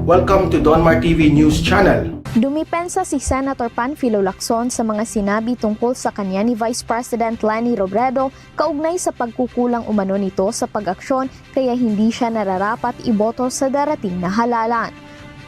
Welcome to Donmar TV News Channel. Dumipensa si Senator Panfilo Lacson sa mga sinabi tungkol sa kanya ni Vice President Leni Robredo kaugnay sa pagkukulang umano nito sa pag-aksyon kaya hindi siya nararapat iboto sa darating na halalan.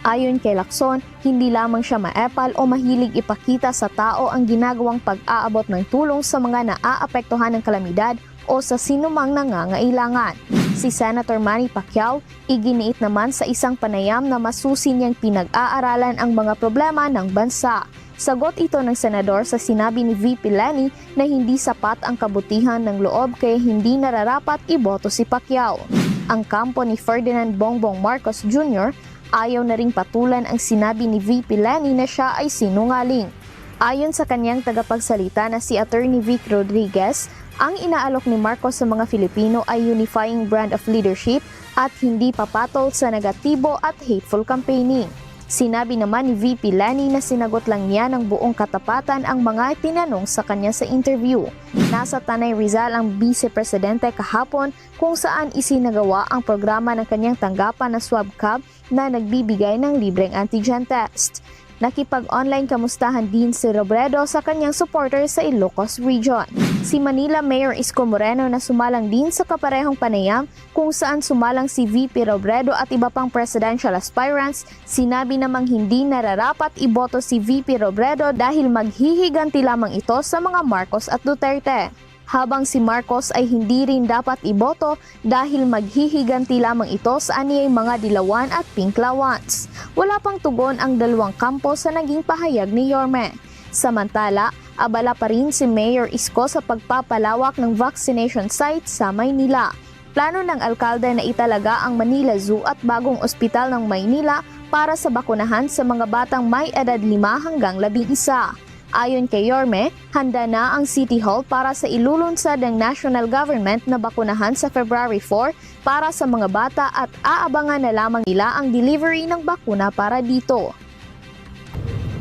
Ayon kay Lacson, hindi lamang siya maepal o mahilig ipakita sa tao ang ginagawang pag-aabot ng tulong sa mga naaapektuhan ng kalamidad o sa sinumang nangangailangan. Si Senator Manny Pacquiao, iginiit naman sa isang panayam na masusi niyang pinag-aaralan ang mga problema ng bansa. Sagot ito ng senador sa sinabi ni VP Leni na hindi sapat ang kabutihan ng loob kaya hindi nararapat iboto si Pacquiao. Ang kampo ni Ferdinand Bongbong Marcos Jr. ayaw na ring patulan ang sinabi ni VP Leni na siya ay sinungaling. Ayon sa kanyang tagapagsalita na si Attorney Vic Rodriguez, ang inaalok ni Marcos sa mga Filipino ay unifying brand of leadership at hindi papatol sa negatibo at hateful campaigning. Sinabi naman ni VP Leni na sinagot lang niya ng buong katapatan ang mga tinanong sa kanya sa interview. Nasa Tanay Rizal ang Vice Presidente kahapon kung saan isinagawa ang programa ng kanyang tanggapan na swab cab na nagbibigay ng libreng antigen test. Nakipag-online kamustahan din si Robredo sa kanyang supporter sa Ilocos Region. Si Manila Mayor Isko Moreno na sumalang din sa kaparehong panayam kung saan sumalang si VP Robredo at iba pang presidential aspirants, sinabi namang hindi nararapat iboto si VP Robredo dahil maghihiganti lamang ito sa mga Marcos at Duterte. Habang si Marcos ay hindi rin dapat iboto dahil maghihiganti lamang ito sa aniyay mga dilawan at pinklawans. Wala pang tugon ang dalawang kampo sa naging pahayag ni Yorme. Samantala, abala pa rin si Mayor Isko sa pagpapalawak ng vaccination site sa Maynila. Plano ng alkalde na italaga ang Manila Zoo at bagong ospital ng Maynila para sa bakunahan sa mga batang may edad 5 hanggang 11. Ayon kay Yorme, handa na ang City Hall para sa ilulunsad ng national government na bakunahan sa February 4 para sa mga bata at aabangan na lamang nila ang delivery ng bakuna para dito.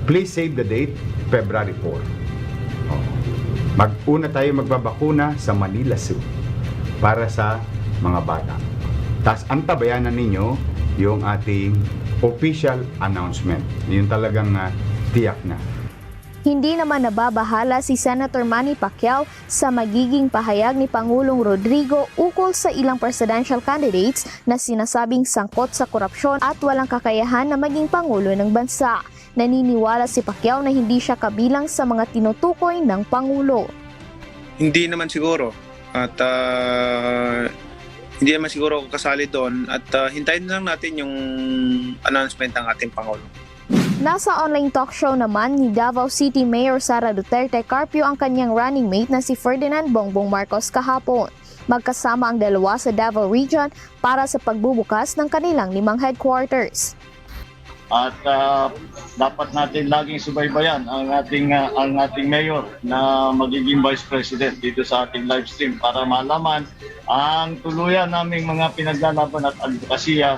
Please save the date, February 4. Mag-una tayo magbabakuna sa Manila Zoo para sa mga bata. Tapos antabayanan ninyo yung ating official announcement. Yun talagang tiyak na. Hindi naman nababahala si Senator Manny Pacquiao sa magiging pahayag ni Pangulong Rodrigo ukol sa ilang presidential candidates na sinasabing sangkot sa korupsyon at walang kakayahan na maging Pangulo ng bansa. Naniniwala si Pacquiao na hindi siya kabilang sa mga tinutukoy ng Pangulo. Hindi naman siguro at hindi naman siguro ako kasali doon at hintayin lang natin yung announcement ng ating Pangulo. Nasa online talk show naman ni Davao City Mayor Sara Duterte Carpio ang kanyang running mate na si Ferdinand Bongbong Marcos kahapon. Magkasama ang dalawa sa Davao Region para sa pagbubukas ng kanilang 5 headquarters. At dapat natin laging subaybayan ang ating mayor na magiging vice president dito sa ating live stream para malaman ang tuluyan naming mga pinaglalaban at advokasya.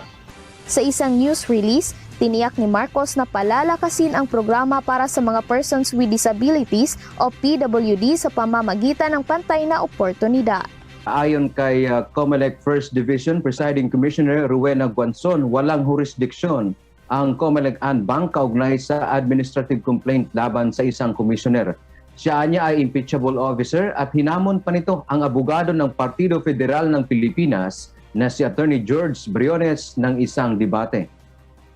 Sa isang news release, tiniyak ni Marcos na palalakasin ang programa para sa mga persons with disabilities o PWD sa pamamagitan ng pantay na oportunidad. Ayon kay COMELEC First Division Presiding Commissioner Rowena Guanzon, walang jurisdiksyon ang COMELEC Bank kaugnay sa administrative complaint laban sa isang commissioner. Siya niya ay impeachable officer at hinamon pa nito ang abogado ng Partido Federal ng Pilipinas na si Attorney George Briones ng isang debate.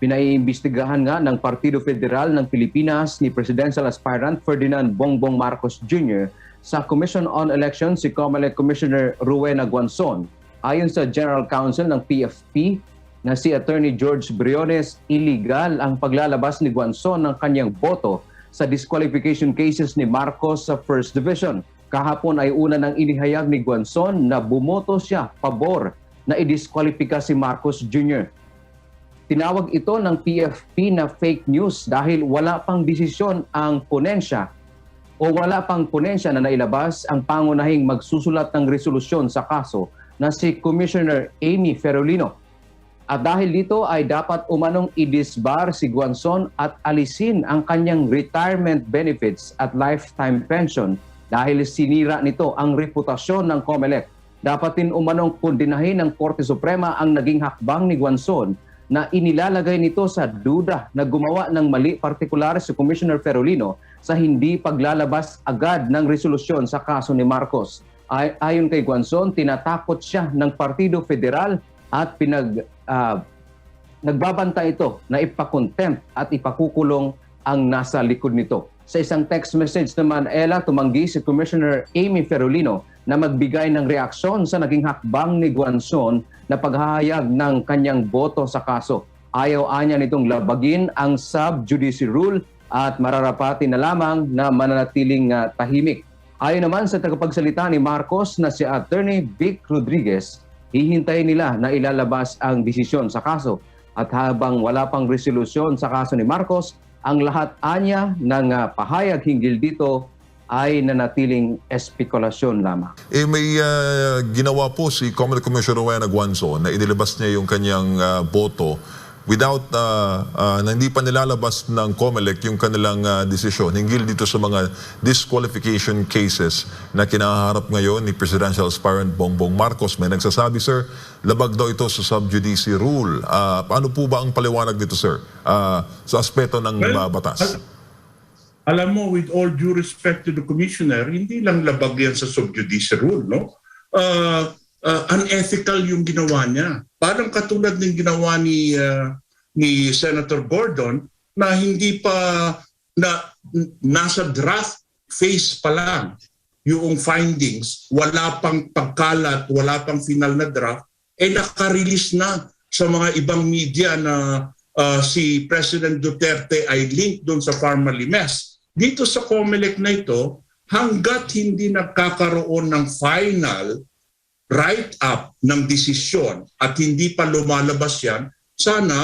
Pinaiimbestigahan nga ng Partido Federal ng Pilipinas ni Presidential Aspirant Ferdinand Bongbong Marcos Jr. sa Commission on Elections si COMELEC Commissioner Rowena Guanzon. Ayon sa General Counsel ng PFP na si Attorney George Briones, illegal ang paglalabas ni Guanzon ng kanyang boto sa disqualification cases ni Marcos sa First Division. Kahapon ay una nang inihayag ni Guanzon na bumoto siya pabor na idiskwalipika si Marcos Jr. Tinawag ito ng PFP na fake news dahil wala pang desisyon ang ponensya o wala pang ponensya na nailabas ang pangunahing magsusulat ng resolusyon sa kaso na si Commissioner Amy Ferolino. At dahil dito ay dapat umanong i-disbar si Guanzon at alisin ang kanyang retirement benefits at lifetime pension dahil sinira nito ang reputasyon ng COMELEC. Dapat din umanong kondinahin ng Korte Suprema ang naging hakbang ni Guanzon na inilalagay nito sa duda na gumawa ng mali, partikular si Commissioner Ferolino sa hindi paglalabas agad ng resolusyon sa kaso ni Marcos. Ayon kay Guanzon, tinatakot siya ng Partido Federal at nagbabanta ito na ipakontempt at ipakukulong ang nasa likod nito. Sa isang text message naman, Ella, tumanggi si Commissioner Amy Ferolino na magbigay ng reaksyon sa naging hakbang ni Guanzon na paghahayag ng kanyang boto sa kaso. Ayaw-anya nitong labagin ang sub-judice rule at mararapati na lamang na mananatiling tahimik. Ayon naman sa tagapagsalita ni Marcos na si Attorney Vic Rodriguez, hihintayin nila na ilalabas ang desisyon sa kaso. At habang wala pang resolusyon sa kaso ni Marcos, ang lahat anya ng pahayag hinggil dito ay nanatiling espekulasyon lamang. May ginawa po si Comelec Commissioner Rowena Guanzon na inilabas niya yung kanyang boto without na hindi pa nilalabas ng Comelec yung kanilang desisyon hinggil dito sa mga disqualification cases na kinaharap ngayon ni Presidential Aspirant Bongbong Marcos. May nagsasabi, sir, labag daw ito sa sub-judice rule. Paano po ba ang paliwanag dito, sir, sa aspeto ng batas? Alam mo, with all due respect to the commissioner, hindi lang labag yan sa sub-judice rule, no? Unethical yung ginawa niya. Parang katulad ng ginawa ni Senator Gordon na hindi pa nasa draft phase pa lang yung findings, wala pang pagkalat, wala pang final na draft, naka-release na sa mga ibang media na si President Duterte ay linked doon sa Pharmalimes. Dito sa Comelec na ito, hanggat hindi nagkakaroon ng final write-up ng desisyon at hindi pa lumalabas yan, sana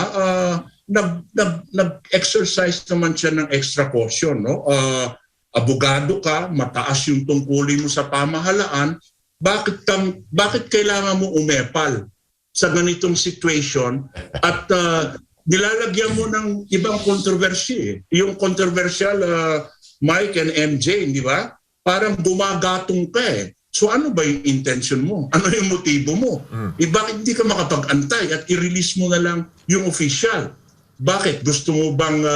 nag-exercise naman siya ng extra caution. No? Abogado ka, mataas yung tungkulin mo sa pamahalaan, bakit kailangan mo umepal sa ganitong situation at nilalagyan mo ng ibang kontrobersya. Yung controversial Mike and MJ, di ba? Parang gumagatong ka eh. So ano ba yung intention mo? Ano yung motibo mo? Bakit hindi ka makapag-antay at i-release mo na lang yung official? Bakit? Gusto mo bang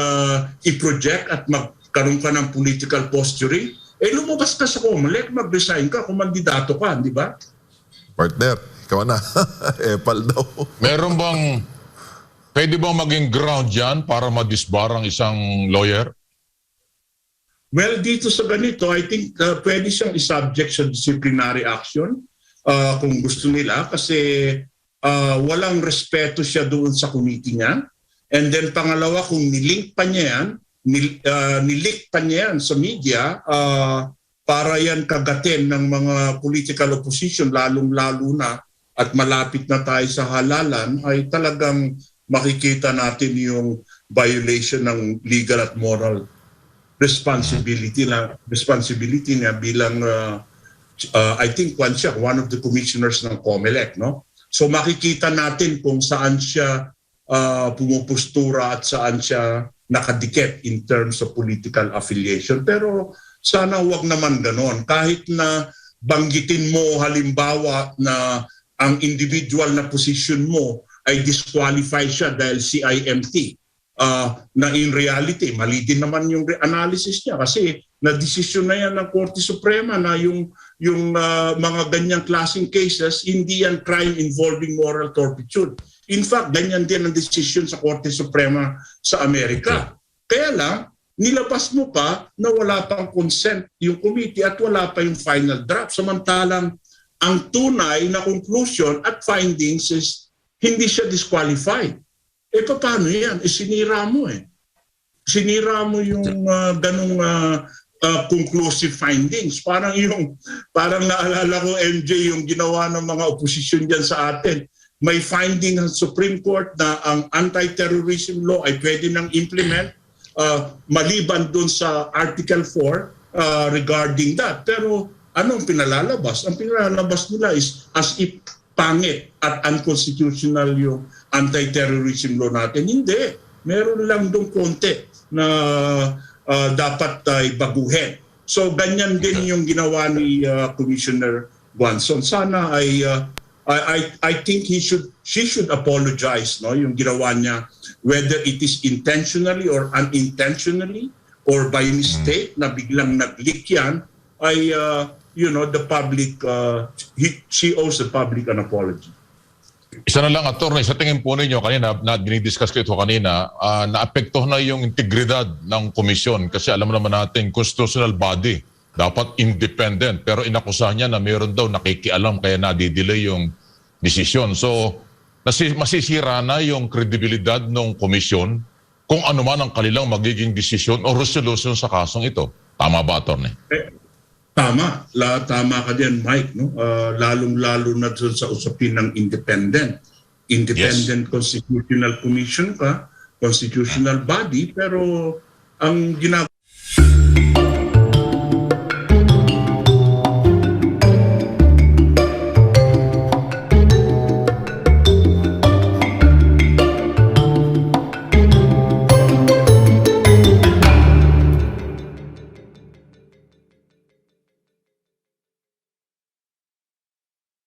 i-project at magkaroon ka ng political posturing? Lumabas ka sa Comelec, mag-resign ka, kung mandidato ka, di ba? Partner, ikaw na. Epal daw. Pwede bang maging ground yan para madisbar ang isang lawyer? Well, dito sa ganito, I think pwede siyang isubject sa disciplinary action kung gusto nila kasi walang respeto siya doon sa committee niya. And then pangalawa, kung nilink pa niya yan, nilik pa niya yan sa media para yan kagatin ng mga political opposition, lalong-lalo na at malapit na tayo sa halalan, ay talagang makikita natin yung violation ng legal at moral responsibility niya bilang I think one of the commissioners ng Comelec, no? So makikita natin kung saan siya pumupostura at saan siya nakadikit in terms of political affiliation. Pero sana wag naman ganon. Kahit na banggitin mo halimbawa na ang individual na position mo ay disqualify siya dahil CIMT. Na in reality, mali din naman yung analysis niya kasi na-desisyon na yan ng Korte Suprema na yung mga ganyang klaseng cases, hindi yan crime involving moral turpitude. In fact, ganyan din ang desisyon sa Korte Suprema sa Amerika. Kaya lang, nilabas mo pa na wala pang consent yung committee at wala pa yung final draft. Samantalang, ang tunay na conclusion at findings is hindi siya disqualified. Paano yan? Sinira mo eh. Sinira mo yung ganong conclusive findings. Parang naalala ko, MJ, yung ginawa ng mga opposition dyan sa atin. May finding ng Supreme Court na ang anti-terrorism law ay pwede nang implement maliban dun sa Article 4 regarding that. Pero anong pinalalabas? Ang pinalalabas nila is as if pangit at unconstitutional yung anti-terrorism law natin. Hindi. Meron lang doon konti na dapat baguhin. So ganyan din yung ginawa ni Commissioner Guanzon. Sana ay I think she should apologize, no, yung ginawa niya, whether it is intentionally or unintentionally or by mistake na biglang nag-leak yan, ay the public, she owes the public an apology. Isa na lang, attorney, sa tingin po ninyo kanina, dinidiscuss ko ito kanina, naapektuhan na yung integridad ng komisyon kasi alam naman natin, constitutional body, dapat independent. Pero inakusahan niya na mayroon daw nakikialam kaya nadidelay yung desisyon. So, masisira na yung kredibilidad ng komisyon kung ano man ang kanilang magiging desisyon o resolution sa kasong ito. Tama ba, attorney? Tama. Tama ka din, Mike. No? Lalong-lalo na dun sa usapin ng independent. Independent Constitutional Commission ka, constitutional body, pero ang ginagawa